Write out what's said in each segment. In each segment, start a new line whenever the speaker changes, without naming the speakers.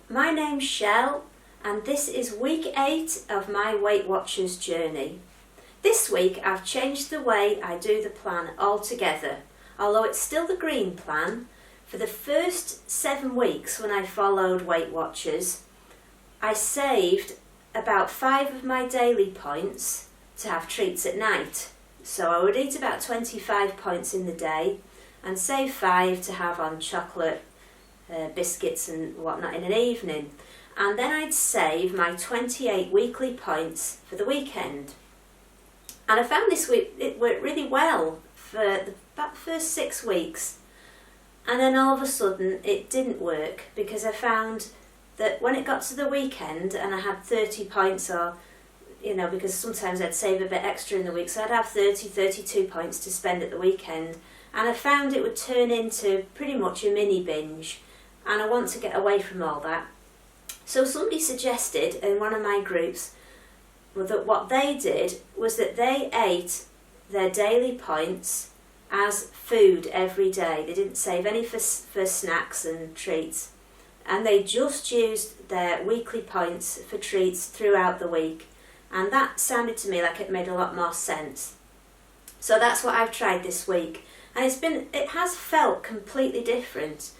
my name's Shell and this is week 8 of my Weight Watchers journey. This week I've changed the way I do the plan altogether. Although it's still the green plan, for the first 7 weeks when I followed Weight Watchers, I saved about 5 of my daily points to have treats at night. So I would eat about 25 points in the day and save 5 to have on chocolate, biscuits and whatnot in an evening. And then I'd save my 28 weekly points for the weekend. And I found this week it worked really well for about the first 6 weeks. And then all of a sudden it didn't work because I found that when it got to the weekend and I had 30 points or, because sometimes I'd save a bit extra in the week, so I'd have 30, 32 points to spend at the weekend. And I found it would turn into pretty much a mini binge. And I want to get away from all that. So somebody suggested in one of my groups that what they did was that they ate their daily points as food every day. They didn't save any for snacks and treats. And they just used their weekly points for treats throughout the week. And that sounded to me like it made a lot more sense. So that's what I've tried this week. And it has felt completely different.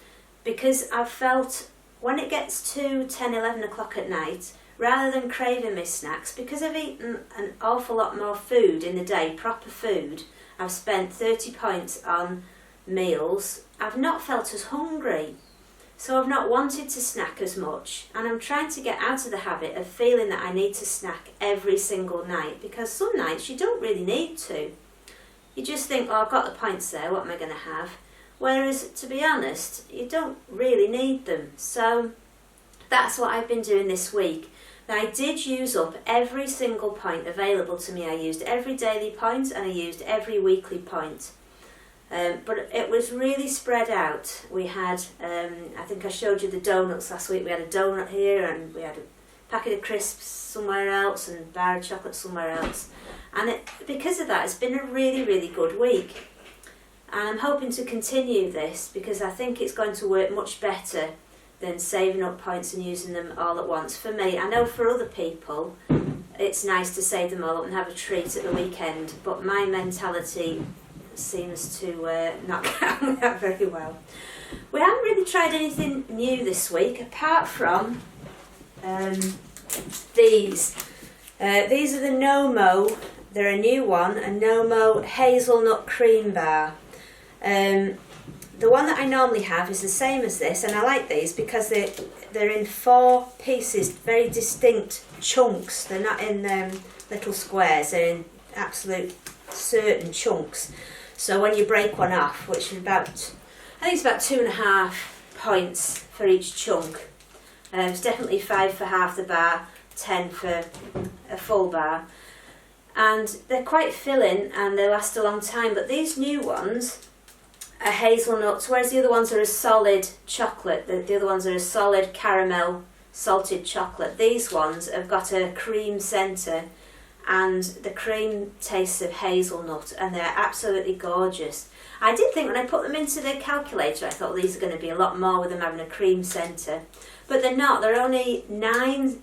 Because I've felt when it gets to 10, 11 o'clock at night, rather than craving my snacks, because I've eaten an awful lot more food in the day, proper food, I've spent 30 points on meals, I've not felt as hungry. So I've not wanted to snack as much, and I'm trying to get out of the habit of feeling that I need to snack every single night, because some nights you don't really need to. You just think, oh, I've got the points there, what am I going to have? Whereas, to be honest, you don't really need them. So that's what I've been doing this week. Now, I did use up every single point available to me. I used every daily point and I used every weekly point. But it was really spread out. We had, I think I showed you the donuts last week. We had a donut here and we had a packet of crisps somewhere else and a bar of chocolate somewhere else. And because of that, it's been a really, really good week. And I'm hoping to continue this because I think it's going to work much better than saving up points and using them all at once. For me, I know for other people, it's nice to save them all up and have a treat at the weekend, but my mentality seems to not get on with that very well. We haven't really tried anything new this week, apart from these. These are the Nomo. They're a new one, a Nomo hazelnut cream bar. The one that I normally have is the same as this, and I like these because they're in 4 pieces, very distinct chunks. They're not in little squares, they're in absolute certain chunks. So when you break one off, which is I think it's about 2.5 points for each chunk. It's definitely 5 for half the bar, 10 for a full bar. And they're quite filling and they last a long time, but these new ones are hazelnuts, whereas the other ones are a solid chocolate. The other ones are a solid caramel salted chocolate. These ones have got a cream centre and the cream tastes of hazelnut, and they're absolutely gorgeous. I did think when I put them into the calculator, I thought these are going to be a lot more with them having a cream centre, but they're not. They're only 9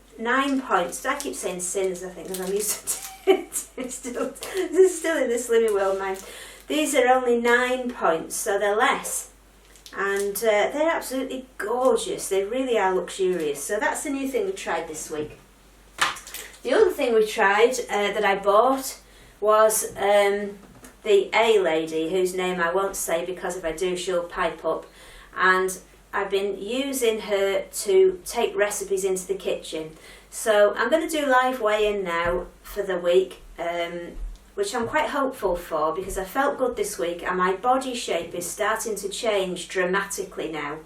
points. I keep saying sins, I think, because I'm used to it. It's still in the Slimmy world, mind. These are only 9 points, so they're less. And they're absolutely gorgeous. They really are luxurious. So that's the new thing we tried this week. The other thing we tried that I bought was the A lady, whose name I won't say because if I do she'll pipe up. And I've been using her to take recipes into the kitchen. So I'm going to do live weigh-in now for the week. Which I'm quite hopeful for because I felt good this week and my body shape is starting to change dramatically now.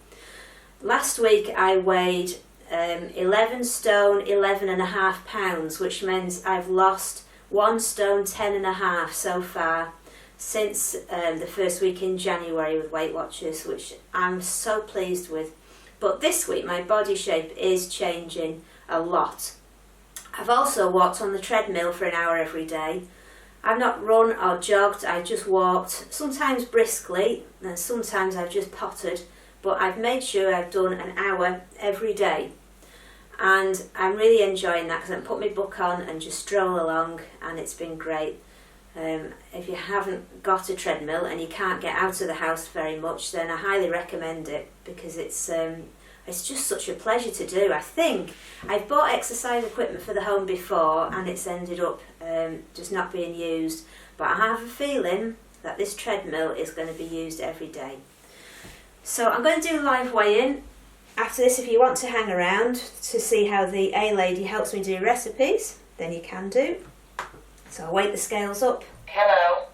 Last week I weighed 11 stone 11.5 pounds, which means I've lost 1 stone 10.5 so far since the first week in January with Weight Watchers, which I'm so pleased with. But this week my body shape is changing a lot. I've also walked on the treadmill for an hour every day. I've not run or jogged, I've just walked, sometimes briskly, and sometimes I've just pottered, but I've made sure I've done an hour every day. and I'm really enjoying that because I can put my book on and just stroll along, and it's been great. If you haven't got a treadmill and you can't get out of the house very much, then I highly recommend it, because it's just such a pleasure to do. I think I've bought exercise equipment for the home before and it's ended up just not being used, but I have a feeling that this treadmill is going to be used every day. So I'm going to do live weigh-in. After this, if you want to hang around to see how the A-lady helps me do recipes, then you can do. So I'll weight the scales up.
Hello.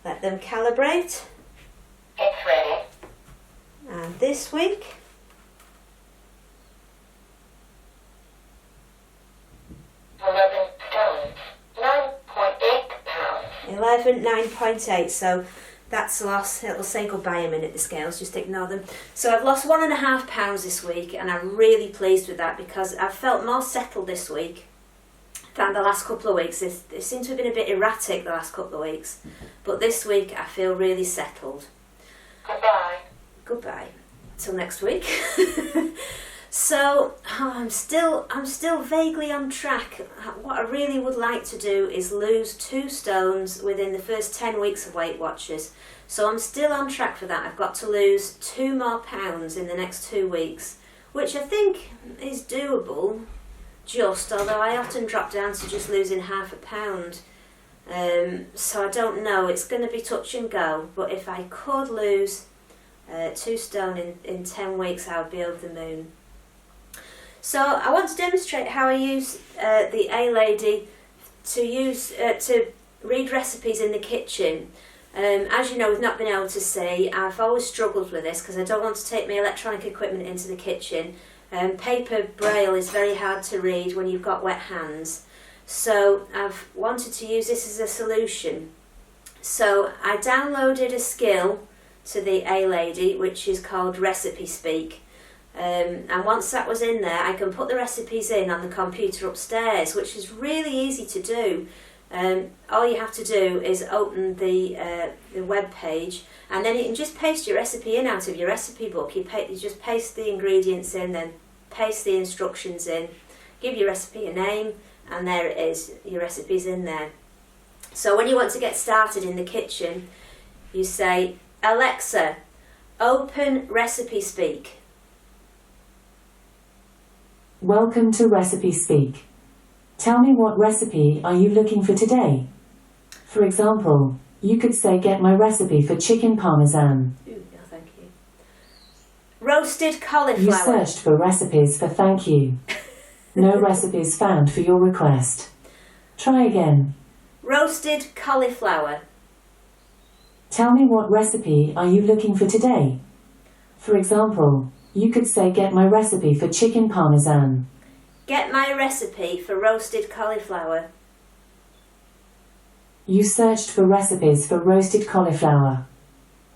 Let them calibrate.
It's ready.
And this week,
£11, 9.8 pounds.
11, 9.8, so that's loss. It'll say goodbye a minute, the scales, just ignore them. So I've lost 1.5 pounds this week, and I'm really pleased with that, because I've felt more settled this week than the last couple of weeks. It seems to have been a bit erratic the last couple of weeks, but this week I feel really settled.
Goodbye.
Goodbye. Till next week. So I'm still vaguely on track. What I really would like to do is lose 2 stones within the first 10 weeks of Weight Watchers. So I'm still on track for that. I've got to lose 2 more pounds in the next 2 weeks, which I think is doable. Although I often drop down to just losing ½ pound. So I don't know, it's going to be touch and go, but if I could lose 2 stone in 10 weeks, I would be over the moon. So I want to demonstrate how I use the A-lady to read recipes in the kitchen. As you know, we've not been able to see. I've always struggled with this because I don't want to take my electronic equipment into the kitchen. Paper braille is very hard to read when you've got wet hands. So I've wanted to use this as a solution. So I downloaded a skill to the A-lady, which is called Recipe Speak. And once that was in there, I can put the recipes in on the computer upstairs, which is really easy to do. All you have to do is open the web page, and then you can just paste your recipe in out of your recipe book. You just paste the ingredients in, then paste the instructions in, give your recipe a name, and there it is, your recipe's in there. So when you want to get started in the kitchen, you say, Alexa, open Recipe Speak.
Welcome to Recipe Speak. Tell me, what recipe are you looking for today? For example, you could say, get my recipe for chicken parmesan.
Ooh, no, thank you. Roasted cauliflower.
You searched for recipes for thank you. No recipes found for your request. Try again.
Roasted cauliflower.
Tell me, what recipe are you looking for today? For example, you could say, get my recipe for chicken parmesan.
Get my recipe for roasted cauliflower.
You searched for recipes for roasted cauliflower.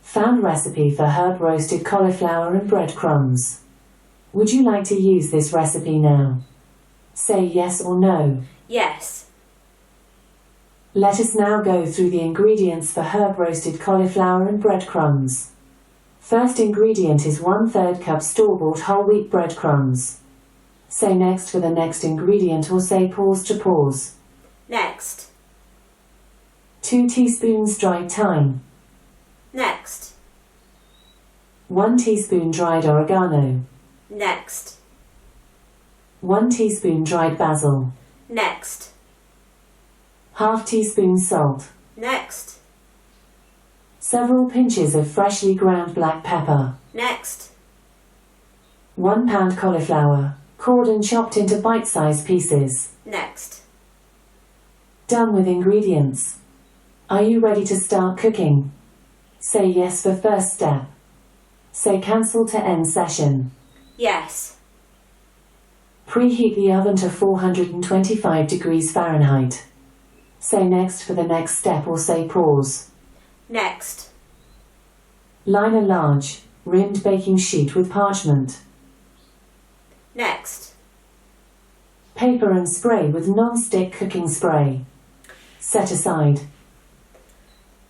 Found recipe for herb roasted cauliflower and breadcrumbs. Would you like to use this recipe now? Say yes or no.
Yes.
Let us now go through the ingredients for herb roasted cauliflower and breadcrumbs. First ingredient is 1/3 cup store-bought whole wheat breadcrumbs. Say next for the next ingredient, or say pause to pause.
Next.
2 teaspoons dried thyme.
Next.
1 teaspoon dried oregano.
Next.
1 teaspoon dried basil.
Next.
½ teaspoon salt.
Next.
Several pinches of freshly ground black pepper.
Next.
1 pound cauliflower, cored and chopped into bite-sized pieces.
Next.
Done with ingredients. Are you ready to start cooking? Say yes for first step. Say cancel to end session.
Yes.
Preheat the oven to 425 degrees Fahrenheit. Say next for the next step, or say pause.
Next.
Line a large, rimmed baking sheet with parchment.
Next.
Paper and spray with non-stick cooking spray. Set aside.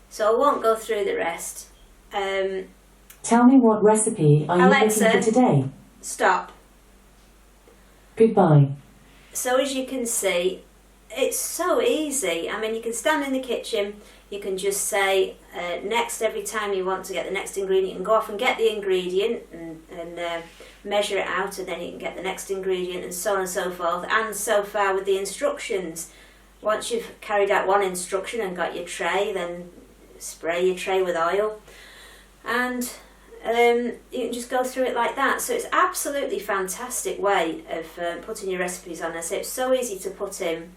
So I won't go through the rest.
Tell me, what recipe are you
Alexa,
looking for today?
Stop.
Goodbye.
So as you can see, it's so easy. I mean, you can stand in the kitchen, you can just say next every time you want to get the next ingredient, and go off and get the ingredient and measure it out, and then you can get the next ingredient, and so on and so forth. And so far with the instructions, once you've carried out one instruction and got your tray, then spray your tray with oil, and you can just go through it like that. So it's absolutely fantastic way of putting your recipes on. I say it's so easy to put in.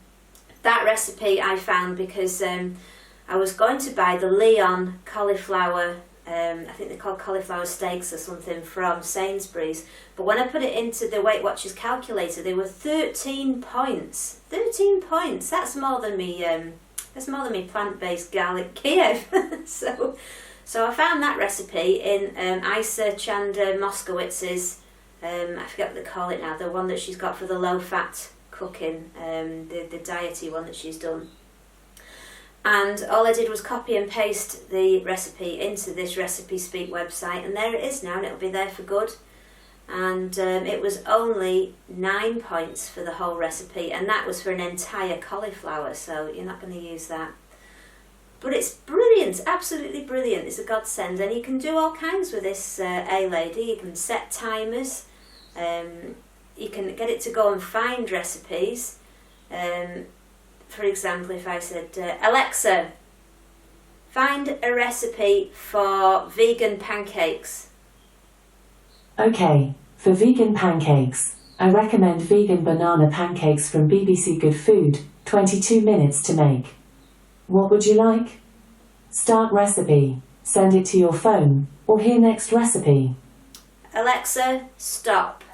That recipe I found because I was going to buy the Leon cauliflower, I think they're called cauliflower steaks or something, from Sainsbury's, but when I put it into the Weight Watchers calculator, they were 13 points. 13 points, that's more than me plant-based garlic Kiev. So I found that recipe in iSearch and Moskowitz's, I forget what they call it now, the one that she's got for the low-fat cooking, the diety one that she's done. And all I did was copy and paste the recipe into this Recipe Speak website, and there it is now, and it'll be there for good. And it was only 9 points for the whole recipe, and that was for an entire cauliflower, so you're not going to use that. But it's brilliant, absolutely brilliant. It's a godsend, and you can do all kinds with this A-Lady. You can set timers, you can get it to go and find recipes. For example, if I said, Alexa, find a recipe for vegan pancakes.
Okay, for vegan pancakes, I recommend vegan banana pancakes from BBC Good Food, 22 minutes to make. What would you like? Start recipe, send it to your phone, or hear next recipe.
Alexa, stop.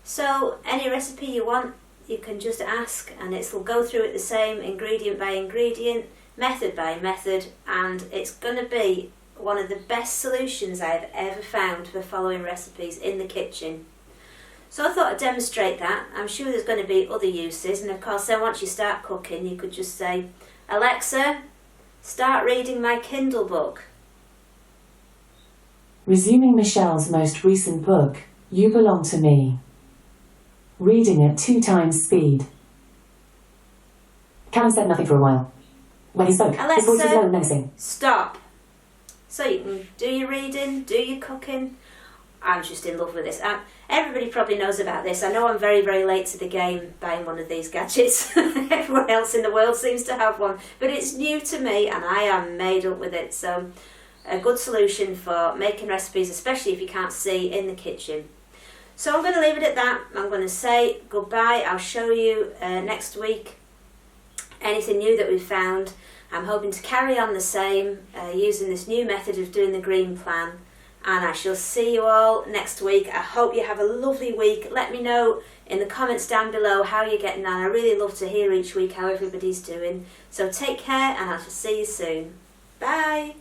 So, any recipe you want, you can just ask, and it'll go through it the same, ingredient by ingredient, method by method, and it's going to be one of the best solutions I've ever found for following recipes in the kitchen. So I thought I'd demonstrate that. I'm sure there's going to be other uses, and of course then once you start cooking you could just say, Alexa, start reading my Kindle book.
Resuming Michelle's most recent book, You Belong to Me. Reading at 2 times speed. Callum said nothing for a while. When he spoke, his voice was low and menacing.
Stop. So you can do your reading, do your cooking. I'm just in love with this. Everybody probably knows about this. I know I'm very, very late to the game buying one of these gadgets. Everyone else in the world seems to have one. But it's new to me and I am made up with it. So a good solution for making recipes, especially if you can't see in the kitchen. So I'm going to leave it at that. I'm going to say goodbye. I'll show you next week anything new that we've found. I'm hoping to carry on the same using this new method of doing the green plan. And I shall see you all next week. I hope you have a lovely week. Let me know in the comments down below how you're getting on. I really love to hear each week how everybody's doing. So take care and I shall see you soon. Bye.